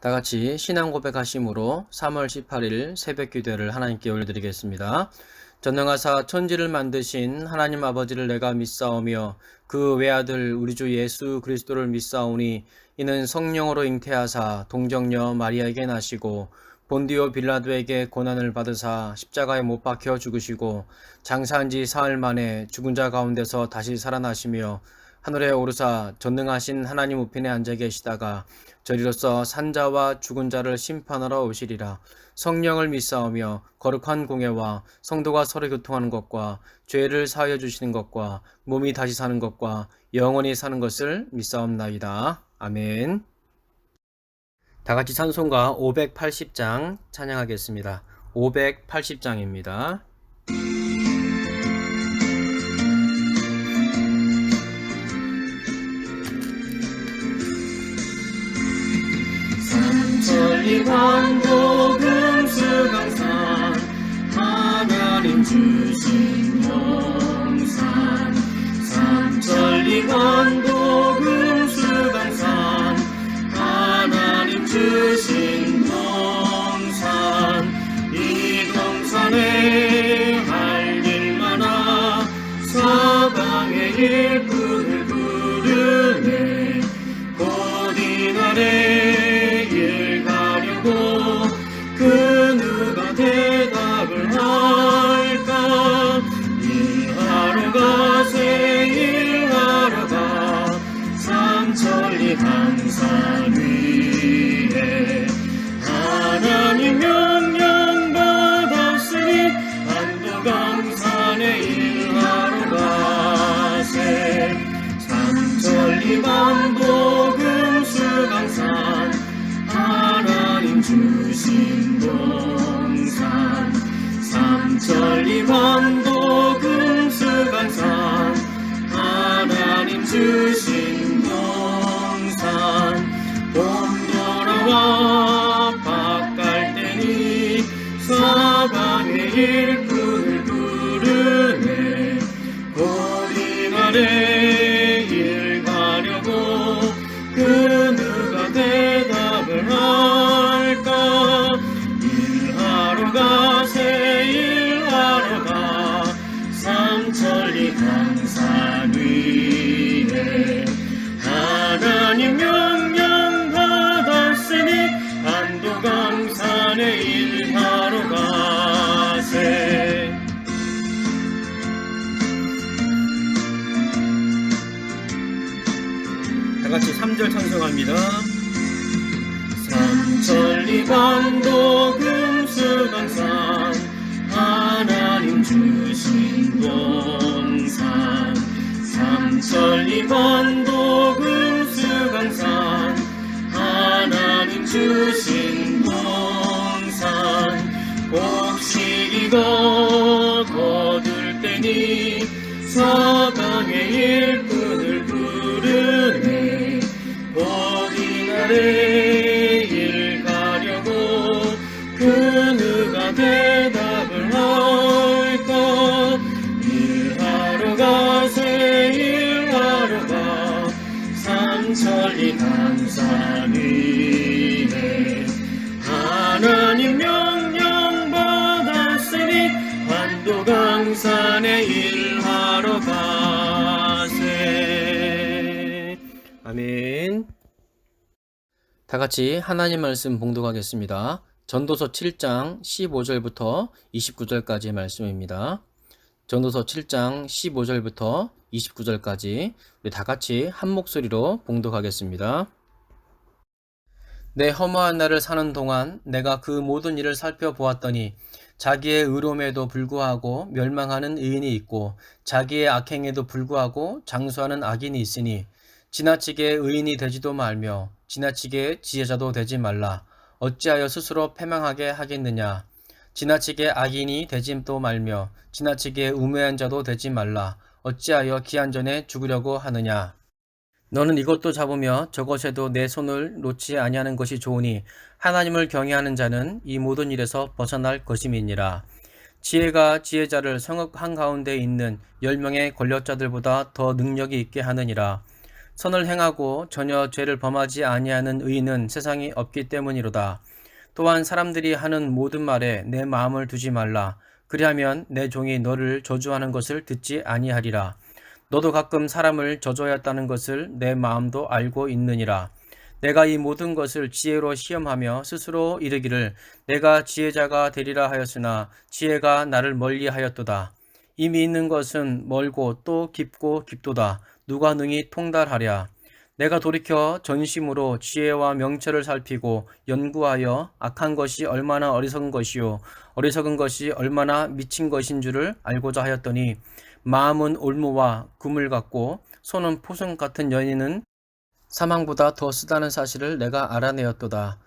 다 같이 신앙 고백하심으로 3월 18일 새벽 기도를 하나님께 올려드리겠습니다. 전능하사 천지를 만드신 하나님 아버지를 내가 믿사오며 그 외아들 우리 주 예수 그리스도를 믿사오니 이는 성령으로 잉태하사 동정녀 마리아에게 나시고 본디오 빌라도에게 고난을 받으사 십자가에 못 박혀 죽으시고 장사한 지 사흘 만에 죽은 자 가운데서 다시 살아나시며 하늘에 오르사 전능하신 하나님 우편에 앉아 계시다가 저리로서 산자와 죽은 자를 심판하러 오시리라. 성령을 믿사오며 거룩한 공예와 성도가 서로 교통하는 것과 죄를 사하여 주시는 것과 몸이 다시 사는 것과 영원히 사는 것을 믿사옵나이다. 아멘. 다 같이 찬송가 580장 찬양하겠습니다. 580장입니다. 천리광도 금수강산 하나님 주신 동산 삼천리광도 금수강산 하나님 주신 동산 이 동산에 할 일 많아 사방의 일꾼을 부르네 곧 이날에 그 누가 대답을 할까 일하러 가세 일하러 가 삼천리 강산 위에 하나님 명령 받았으니 안도강산에 일하러 가세 삼천리 반도 금수강산 하나님 주신 동산 삼천리 반도 금수강산 하나님 주신 동산 봄 돌아와 밭갈 때니 사방의 일꾼을 부르네 곧 이날에 일 가려고 그 누가 대답을 할까 일하러 가세 일하러 가 삼천리 강산 위에 하나님 명령 받았으니 안도강산에 일하러 가세 다같이 3절 찬송합니다. 삼천리 반도 금수강산 하나님 주신 동산 삼천리 반도 금수강산 하나님 주신 동산 곡식이고 거둘 때니 사방의 일꾼을 부르네 곧 이날에 일 가려고 그 누가 대답을 할까 일하러 가세 일하러 가 삼천리 강산 위에 하나님 명령 받았으니 반도강산에 일하러 가세 아멘. 다 같이 하나님 말씀 봉독하겠습니다. 전도서 7장 15절부터 29절까지의 말씀입니다. 전도서 7장 15절부터 29절까지 우리 다 같이 한 목소리로 봉독하겠습니다. 내 허무한 날을 사는 동안 내가 그 모든 일을 살펴보았더니 자기의 의로움에도 불구하고 멸망하는 의인이 있고 자기의 악행에도 불구하고 장수하는 악인이 있으니 지나치게 의인이 되지도 말며 지나치게 지혜자도 되지 말라. 어찌하여 스스로 패망하게 하겠느냐. 지나치게 악인이 되지도 말며 지나치게 우매한 자도 되지 말라. 어찌하여 기한 전에 죽으려고 하느냐. 너는 이것도 잡으며 저것에도 내 손을 놓지 아니하는 것이 좋으니 하나님을 경외하는 자는 이 모든 일에서 벗어날 것임이니라. 지혜가 지혜자를 성읍 한가운데 있는 10명의 권력자들보다 더 능력이 있게 하느니라. 선을 행하고 전혀 죄를 범하지 아니하는 의인은 세상에 없기 때문이로다. 또한 사람들이 하는 모든 말에 내 마음을 두지 말라. 그리하면 내 종이 너를 저주하는 것을 듣지 아니하리라. 너도 가끔 사람을 저주하였다는 것을 내 마음도 알고 있느니라. 내가 이 모든 것을 지혜로 시험하며 스스로 이르기를 내가 지혜자가 되리라 하였으나 지혜가 나를 멀리하였도다. 이미 있는 것은 멀고 또 깊고 깊도다. 누가 능히 통달하랴. 내가 돌이켜 전심으로 지혜와 명철을 살피고 연구하여 악한 것이 얼마나 어리석은 것이요 어리석은 것이 얼마나 미친 것인 줄을 알고자 하였더니 마음은 올무와 금을 같고 손은 포성 같은 여인은 사망보다 더 쓰다는 사실을 내가 알아내었도다.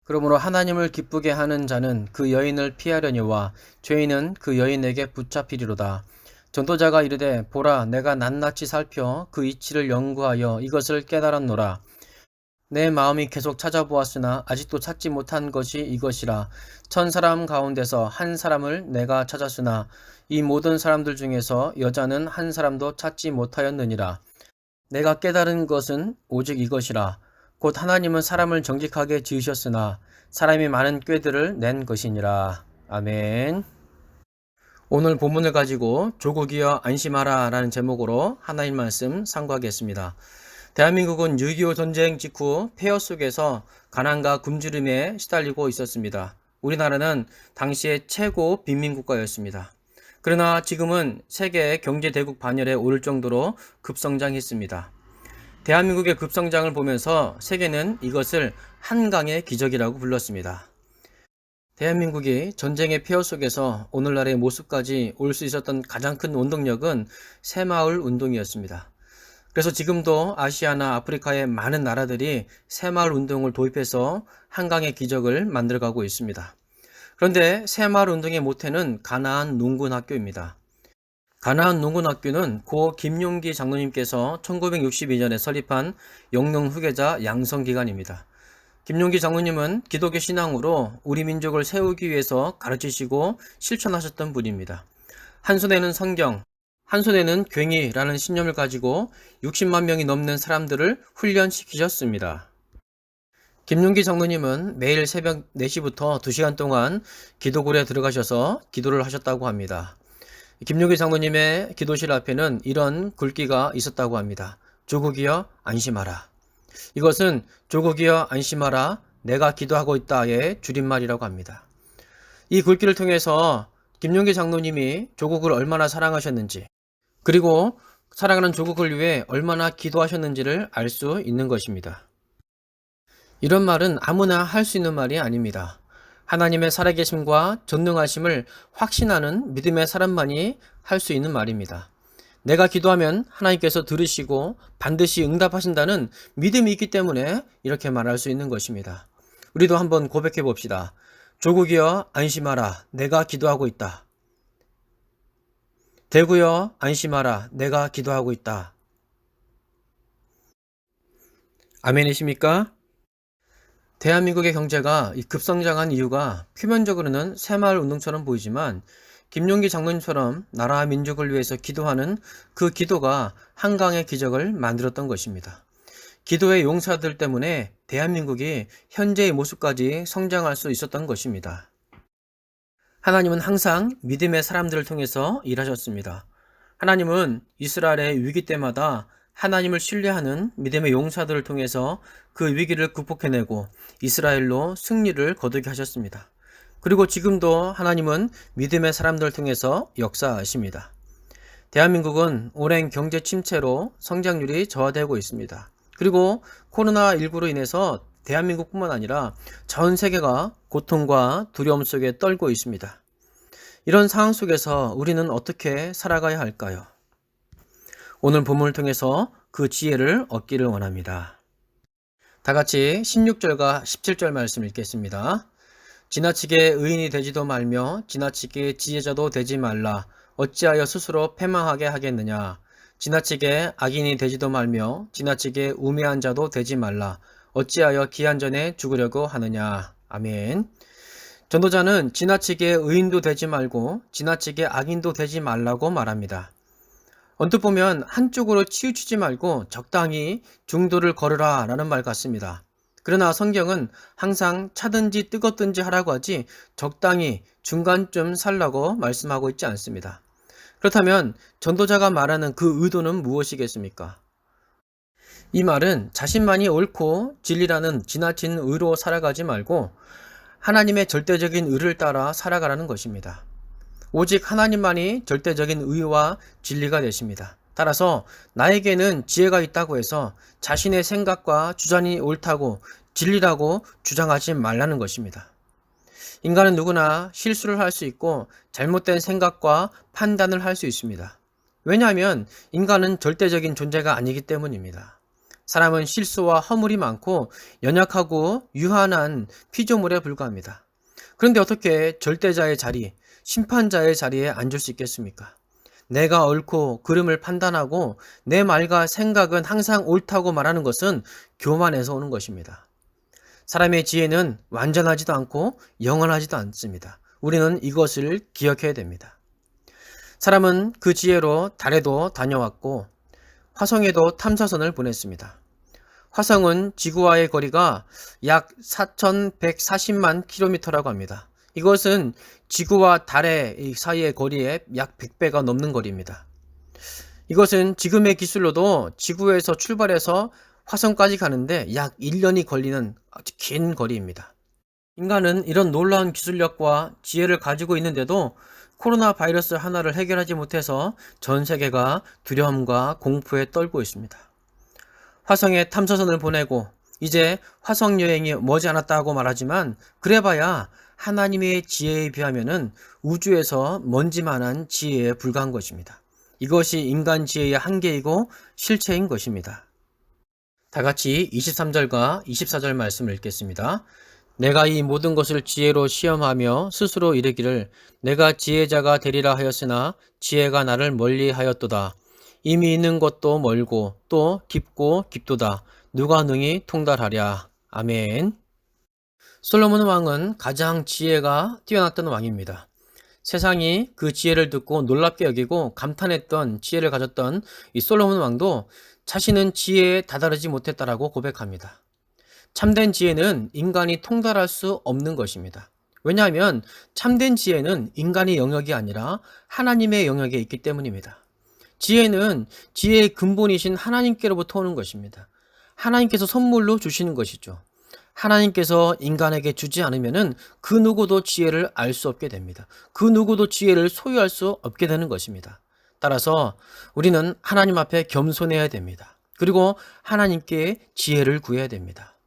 그러므로 하나님을 기쁘게 하는 자는 그 여인을 피하려니와 죄인은 그 여인에게 붙잡히리로다. 전도자가 이르되 보라 내가 낱낱이 살펴 그 이치를 연구하여 이것을 깨달았노라. 내 마음이 계속 찾아보았으나 아직도 찾지 못한 것이 이것이라. 1000사람 가운데서 한 사람을 내가 찾았으나 이 모든 사람들 중에서 여자는 한 사람도 찾지 못하였느니라. 내가 깨달은 것은 오직 이것이라. 곧 하나님은 사람을 정직하게 지으셨으나 사람이 많은 꾀들을 낸 것이니라. 아멘. 오늘 본문을 가지고 조국이여 안심하라 라는 제목으로 하나님 말씀 상고하겠습니다. 대한민국은 6.25 전쟁 직후 폐허 속에서 가난과 굶주림에 시달리고 있었습니다. 우리나라는 당시의 최고 빈민국가였습니다. 그러나 지금은 세계 경제대국 반열에 오를 정도로 급성장했습니다. 대한민국의 급성장을 보면서 세계는 이것을 한강의 기적이라고 불렀습니다. 대한민국이 전쟁의 폐허 속에서 오늘날의 모습까지 올 수 있었던 가장 큰 원동력은 새마을 운동이었습니다. 그래서 지금도 아시아나 아프리카의 많은 나라들이 새마을 운동을 도입해서 한강의 기적을 만들어가고 있습니다. 그런데 새마을 운동의 모태는 가나안 농군학교입니다. 가나안 농군학교는 고 김용기 장로님께서 1962년에 설립한 영농 후계자 양성기관입니다. 김용기 장로님은 기독교 신앙으로 우리 민족을 세우기 위해서 가르치시고 실천하셨던 분입니다. 한 손에는 성경, 한 손에는 괭이라는 신념을 가지고 60만 명이 넘는 사람들을 훈련시키셨습니다. 김용기 장로님은 매일 새벽 4시부터 2시간 동안 기도굴에 들어가셔서 기도를 하셨다고 합니다. 김용기 장로님의 기도실 앞에는 이런 글귀가 있었다고 합니다. 조국이여 안심하라. 이것은 조국이여 안심하라 내가 기도하고 있다의 줄임말이라고 합니다. 이 글귀를 통해서 김용기 장로님이 조국을 얼마나 사랑하셨는지 그리고 사랑하는 조국을 위해 얼마나 기도하셨는지를 알 수 있는 것입니다. 이런 말은 아무나 할 수 있는 말이 아닙니다. 하나님의 살아계심과 전능하심을 확신하는 믿음의 사람만이 할 수 있는 말입니다. 내가 기도하면 하나님께서 들으시고 반드시 응답하신다는 믿음이 있기 때문에 이렇게 말할 수 있는 것입니다. 우리도 한번 고백해 봅시다. 조국이여 안심하라 내가 기도하고 있다. 대구여 안심하라 내가 기도하고 있다. 아멘이십니까? 대한민국의 경제가 급성장한 이유가 표면적으로는 새마을 운동처럼 보이지만 김용기 장로님처럼 나라와 민족을 위해서 기도하는 그 기도가 한강의 기적을 만들었던 것입니다. 기도의 용사들 때문에 대한민국이 현재의 모습까지 성장할 수 있었던 것입니다. 하나님은 항상 믿음의 사람들을 통해서 일하셨습니다. 하나님은 이스라엘의 위기 때마다 하나님을 신뢰하는 믿음의 용사들을 통해서 그 위기를 극복해내고 이스라엘로 승리를 거두게 하셨습니다. 그리고 지금도 하나님은 믿음의 사람들을 통해서 역사하십니다. 대한민국은 오랜 경제 침체로 성장률이 저하되고 있습니다. 그리고 코로나19로 인해서 대한민국뿐만 아니라 전 세계가 고통과 두려움 속에 떨고 있습니다. 이런 상황 속에서 우리는 어떻게 살아가야 할까요? 오늘 본문을 통해서 그 지혜를 얻기를 원합니다. 다 같이 16절과 17절 말씀 읽겠습니다. 지나치게 의인이 되지도 말며 지나치게 지혜자도 되지 말라. 어찌하여 스스로 패망하게 하겠느냐. 지나치게 악인이 되지도 말며 지나치게 우매한 자도 되지 말라. 어찌하여 기한 전에 죽으려고 하느냐. 아멘. 전도자는 지나치게 의인도 되지 말고 지나치게 악인도 되지 말라고 말합니다. 언뜻 보면 한쪽으로 치우치지 말고 적당히 중도를 걸으라 라는 말 같습니다. 그러나 성경은 항상 차든지 뜨겁든지 하라고 하지 적당히 중간쯤 살라고 말씀하고 있지 않습니다. 그렇다면 전도자가 말하는 그 의도는 무엇이겠습니까? 이 말은 자신만이 옳고 진리라는 지나친 의로 살아가지 말고 하나님의 절대적인 의를 따라 살아가라는 것입니다. 오직 하나님만이 절대적인 의와 진리가 되십니다. 따라서 나에게는 지혜가 있다고 해서 자신의 생각과 주장이 옳다고 진리라고 주장하지 말라는 것입니다. 인간은 누구나 실수를 할 수 있고 잘못된 생각과 판단을 할 수 있습니다. 왜냐하면 인간은 절대적인 존재가 아니기 때문입니다. 사람은 실수와 허물이 많고 연약하고 유한한 피조물에 불과합니다. 그런데 어떻게 절대자의 자리, 심판자의 자리에 앉을 수 있겠습니까? 내가 옳고 그름을 판단하고 내 말과 생각은 항상 옳다고 말하는 것은 교만에서 오는 것입니다. 사람의 지혜는 완전하지도 않고 영원하지도 않습니다. 우리는 이것을 기억해야 됩니다. 사람은 그 지혜로 달에도 다녀왔고 화성에도 탐사선을 보냈습니다. 화성은 지구와의 거리가 약 4,140만 킬로미터라고 합니다. 이것은 지구와 달의 사이의 거리의 약 100배가 넘는 거리입니다. 이것은 지금의 기술로도 지구에서 출발해서 화성까지 가는데 약 1년이 걸리는 아주 긴 거리입니다. 인간은 이런 놀라운 기술력과 지혜를 가지고 있는데도 코로나 바이러스 하나를 해결하지 못해서 전 세계가 두려움과 공포에 떨고 있습니다. 화성에 탐사선을 보내고 이제 화성 여행이 머지않았다고 말하지만 그래봐야 하나님의 지혜에 비하면은 우주에서 먼지만한 지혜에 불과한 것입니다. 이것이 인간 지혜의 한계이고 실체인 것입니다. 다 같이 23절과 24절 말씀을 읽겠습니다. 내가 이 모든 것을 지혜로 시험하며 스스로 이르기를 내가 지혜자가 되리라 하였으나 지혜가 나를 멀리 하였도다. 이미 있는 것도 멀고 또 깊고 깊도다. 누가 능히 통달하랴. 아멘. 솔로몬 왕은 가장 지혜가 뛰어났던 왕입니다. 세상이 그 지혜를 듣고 놀랍게 여기고 감탄했던 지혜를 가졌던 이 솔로몬 왕도 자신은 지혜에 다다르지 못했다라고 고백합니다. 참된 지혜는 인간이 통달할 수 없는 것입니다. 왜냐하면 참된 지혜는 인간의 영역이 아니라 하나님의 영역에 있기 때문입니다. 지혜는 지혜의 근본이신 하나님께로부터 오는 것입니다. 하나님께서 선물로 주시는 것이죠. 하나님께서 인간에게 주지 않으면은 그 누구도 지혜를 알 수 없게 됩니다. 그 누구도 지혜를 소유할 수 없게 되는 것입니다. 따라서 우리는 하나님 앞에 겸손해야 됩니다. 그리고 하나님께 지혜를 구해야 됩니다.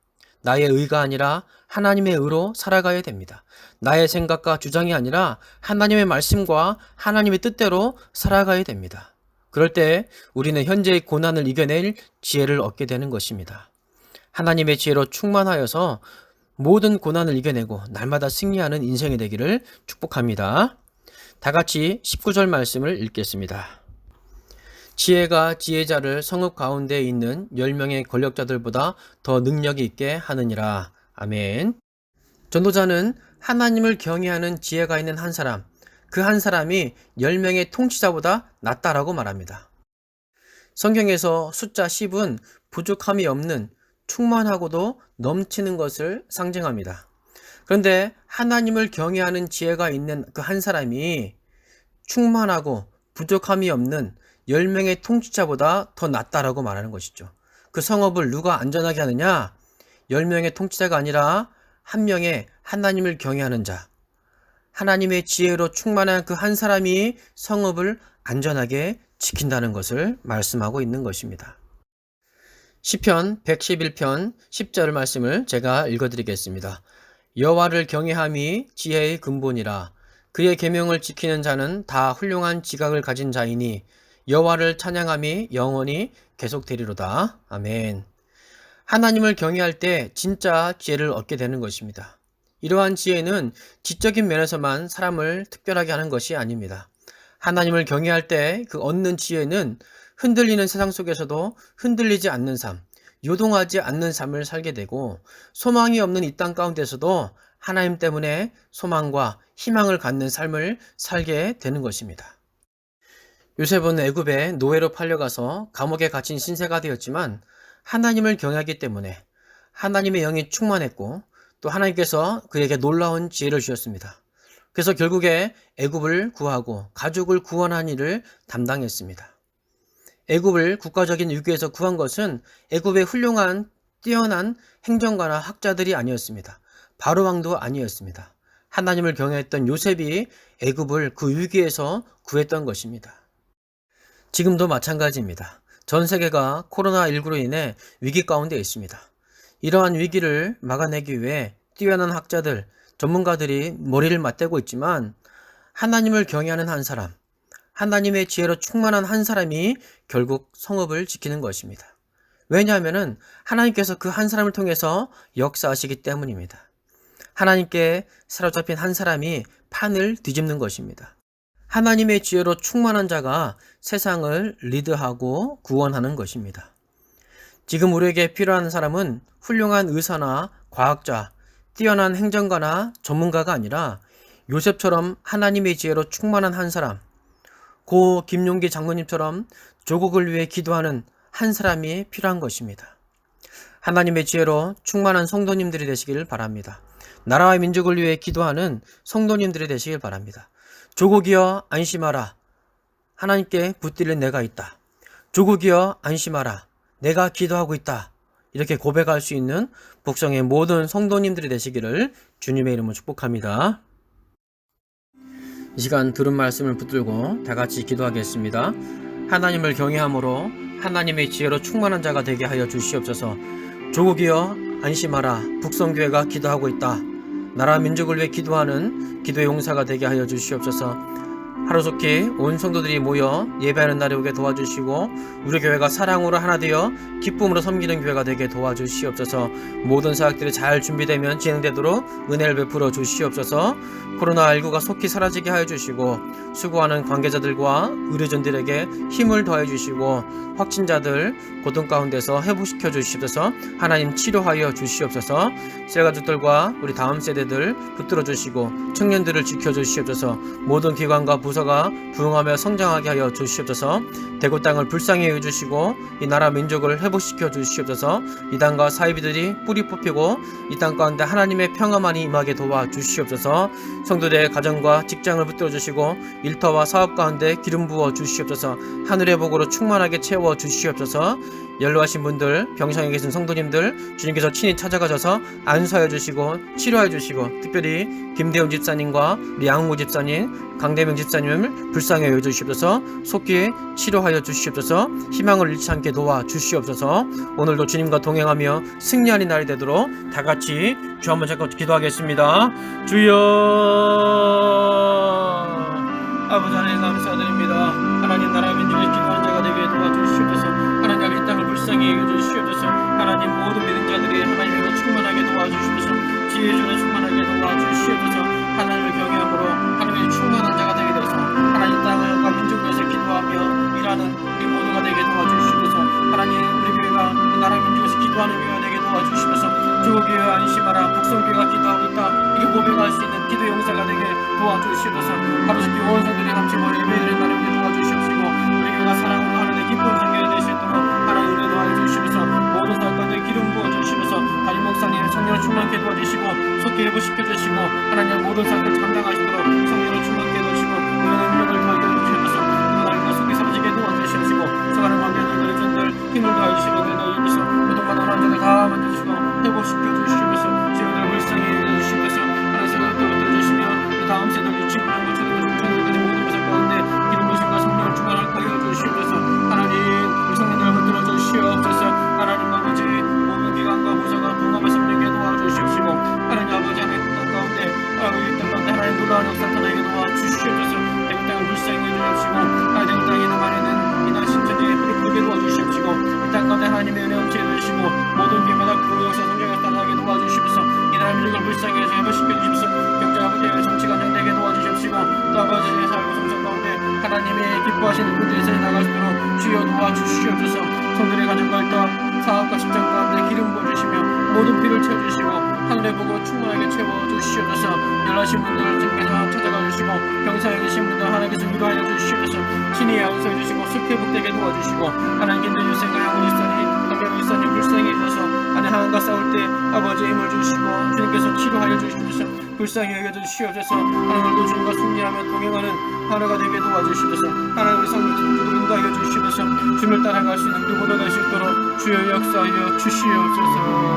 나의 의가 아니라 하나님의 의로 살아가야 됩니다. 나의 생각과 주장이 아니라 하나님의 말씀과 하나님의 뜻대로 살아가야 됩니다. 그럴 때 우리는 현재의 고난을 이겨낼 지혜를 얻게 되는 것입니다. 하나님의 지혜로 충만하여서 모든 고난을 이겨내고 날마다 승리하는 인생이 되기를 축복합니다. 다 같이 19절 말씀을 읽겠습니다. 지혜가 지혜자를 성읍 가운데 있는 10명의 권력자들보다 더 능력이 있게 하느니라. 아멘. 전도자는 하나님을 경외하는 지혜가 있는 한 사람, 그 한 사람이 10명의 통치자보다 낫다라고 말합니다. 성경에서 숫자 10은 부족함이 없는 충만하고도 넘치는 것을 상징합니다. 그런데 하나님을 경외하는 지혜가 있는 그 한 사람이 충만하고 부족함이 없는 10명의 통치자보다 더 낫다라고 말하는 것이죠. 그 성읍을 누가 안전하게 하느냐? 10명의 통치자가 아니라 한 명의 하나님을 경외하는 자, 하나님의 지혜로 충만한 그 한 사람이 성읍을 안전하게 지킨다는 것을 말씀하고 있는 것입니다. 시편 111편 10절 말씀을 제가 읽어드리겠습니다. 여호와를 경외함이 지혜의 근본이라. 그의 계명을 지키는 자는 다 훌륭한 지각을 가진 자이니 여호와를 찬양함이 영원히 계속되리로다. 아멘. 하나님을 경외할 때 진짜 지혜를 얻게 되는 것입니다. 이러한 지혜는 지적인 면에서만 사람을 특별하게 하는 것이 아닙니다. 하나님을 경외할 때 그 얻는 지혜는 흔들리는 세상 속에서도 흔들리지 않는 삶, 요동하지 않는 삶을 살게 되고 소망이 없는 이 땅 가운데서도 하나님 때문에 소망과 희망을 갖는 삶을 살게 되는 것입니다. 요셉은 애굽에 노예로 팔려가서 감옥에 갇힌 신세가 되었지만 하나님을 경외하기 때문에 하나님의 영이 충만했고 또 하나님께서 그에게 놀라운 지혜를 주셨습니다. 그래서 결국에 애굽을 구하고 가족을 구원한 일을 담당했습니다. 애굽을 국가적인 위기에서 구한 것은 애굽의 훌륭한 뛰어난 행정가나 학자들이 아니었습니다. 바로 왕도 아니었습니다. 하나님을 경외했던 요셉이 애굽을 그 위기에서 구했던 것입니다. 지금도 마찬가지입니다. 전 세계가 코로나19로 인해 위기 가운데 있습니다. 이러한 위기를 막아내기 위해 뛰어난 학자들, 전문가들이 머리를 맞대고 있지만 하나님을 경외하는 한 사람, 하나님의 지혜로 충만한 한 사람이 결국 성읍을 지키는 것입니다. 왜냐하면 하나님께서 그 한 사람을 통해서 역사하시기 때문입니다. 하나님께 사로잡힌 한 사람이 판을 뒤집는 것입니다. 하나님의 지혜로 충만한 자가 세상을 리드하고 구원하는 것입니다. 지금 우리에게 필요한 사람은 훌륭한 의사나 과학자, 뛰어난 행정가나 전문가가 아니라 요셉처럼 하나님의 지혜로 충만한 한 사람, 고 김용기 장로님처럼 조국을 위해 기도하는 한 사람이 필요한 것입니다. 하나님의 지혜로 충만한 성도님들이 되시길 바랍니다. 나라와 민족을 위해 기도하는 성도님들이 되시길 바랍니다. 조국이여 안심하라. 하나님께 붙들린 내가 있다. 조국이여 안심하라. 내가 기도하고 있다. 이렇게 고백할 수 있는 북성의 모든 성도님들이 되시기를 주님의 이름으로 축복합니다. 이 시간 들은 말씀을 붙들고 다 같이 기도하겠습니다. 하나님을 경외함으로 하나님의 지혜로 충만한 자가 되게 하여 주시옵소서. 조국이여 안심하라. 북성교회가 기도하고 있다. 나라 민족을 위해 기도하는 기도의 용사가 되게 하여 주시옵소서. 하루속히 온 성도들이 모여 예배하는 날에 오게 도와주시고 우리 교회가 사랑으로 하나 되어 기쁨으로 섬기는 교회가 되게 도와주시옵소서. 모든 사역들이 잘 준비되면 진행되도록 은혜를 베풀어 주시옵소서. 코로나19가 속히 사라지게 하여 주시고 수고하는 관계자들과 의료진들에게 힘을 더해 주시고 확진자들 고통 가운데서 회복시켜 주시옵소서. 하나님 치료하여 주시옵소서. 셀가족들과 우리 다음 세대들 붙들어 주시고 청년들을 지켜 주시옵소서. 모든 기관과 부서가 부흥하며 성장하게 하여 주시옵소서. 대구 땅을 불쌍히 여겨주시고 이 나라 민족을 회복시켜 주시옵소서. 이 땅과 사이비들이 뿌리 뽑히고 이 땅 가운데 하나님의 평화만이 임하게 도와주시옵소서. 성도들의 가정과 직장을 붙들어 주시고 일터와 사업 가운데 기름 부어 주시옵소서. 하늘의 복으로 충만하게 채워 주시옵소서. 연로하신 분들, 병상에 계신 성도님들 주님께서 친히 찾아가셔서 안수하여 주시고 치료하여 주시고 특별히 김대훈 집사님과 우리 양웅구 집사님, 강대명 집사님을 불쌍히 여겨 주시옵소서. 속히 치료하여 주시옵소서. 희망을 잃지 않게 도와 주시옵소서. 오늘도 주님과 동행하며 승리하는 날이 되도록 다 같이 주 한번 잠깐 기도하겠습니다. 주여, 아버지 하나님 감사드립니다. 하나님 나라 민족의 기도하는 자가 되게 도와주시옵소서. 하나님 이 땅을 불쌍히 여겨주시옵소서. 하나님 모든 믿는 자들이 하나님으로 충만하게 도와주시옵소서. 지혜주로 충만하게 도와주시옵소서. 하나님을 경외함으로 하나님의 충만한 자가 되게 되어서 하나님 땅을 민족을 위해서 기도하며 일하는 우리 모두가 되게 도와주시옵소서. 하나님 우리 교회가 이 나라 민족에서 기도하는 교회가 되게 도와주시옵소서. 조국교회 안심하라. 북성교회가 기도하고 있다. 이게 고백할 수 있는 기도 용사가 되게 도와주시옵소서. 하루속히 온 성들이 함께 모여 예배드리는 날을 위해 도와주시옵시고 우리 교회가 사랑으로 하나님의 기쁨 성교회 되시도록 하나님 은혜 도와주시옵소서. 모든 사역관들 기름 부어주시면서 담임 목사님 성령을 충만케 도와주시고 속히 회복시켜 주시고 하나님 모든 사역들 감당하시도록 성령을 충만케 도와주시고 은혜의 능력을 더하게 해주시옵소서. 하나님과 속히 사라지게 도와주시옵시고 서가는 관계들 의전들 힘을 더해주시고 은혜 더해주시옵소서. 고통받는 환자들 다 만져주시고 회복시켜 주시옵소서. 지혜를 불쌍히 해주시옵소서. 하나님 생각을 붙들어주시며 다음 세대 유치부 초등학교 중학교까지 모든 것을 가운데 기름 부으심과 성령을 충만하게 하여 주시옵소서. 하나님 우리 성령들을 붙들어 주시옵소서. 하나님 아버지 모든 기관과 부서가 동감을 성령에 도와주시옵시고 하나님 아버지 하나님 땅 가운데 이 땅 가운데 하나님 놀라운 역사 나타나게 도와주시옵소서. 대구 땅을 불쌍히 해주시옵시고 하나님 대구 땅에 남아있는 이날 신천지에 뿌리 부게 도와주시옵시고 이 땅 가운데 하나님의 은혜 엄청해 주시고 모든 교회마다 그 역사 성령에 따라가게 도와주시옵소서. 이 나라 민족을 불쌍히 해서 회복시켜 주십시오. 경제 아버지의 정치가 되게 도와주시옵시고 또 아버지의 삶의 성장 가운데 하나님의 기뻐하시는 분들에서 나가시도록 주여 도와주시옵소서. 성들의 가정과 일터 사업과 직장 가운데 기름 부어주시며 모든 피를 채워주시고 하늘의 복으로 충만하게 채워주시옵소서. 연하신 분들을 주님께서 찾아가 주시고 병상에 계신 분들 하나님께서 위로하여 주시옵소서. 친히 양성해 주시고 숲에 복되게 도와주시고 하나님께 내 유생과 영원히 있으니 한명 있으니 불쌍히 해주셔서 아내 하나님과 싸울 때 아버지의 힘을 주시고 주님께서 치료하여 주시옵소서. 불쌍히 여겨주시옵소서. 하나님도 주님과 승리하며 동행하는 하나가 되게 도와주시옵소서. 하나님의 성령 집중으로 인도하여 주시옵소서. 주님을 따라갈 수 있는 누구도 갈 수 있도록 주여 역사하여 주시옵소서.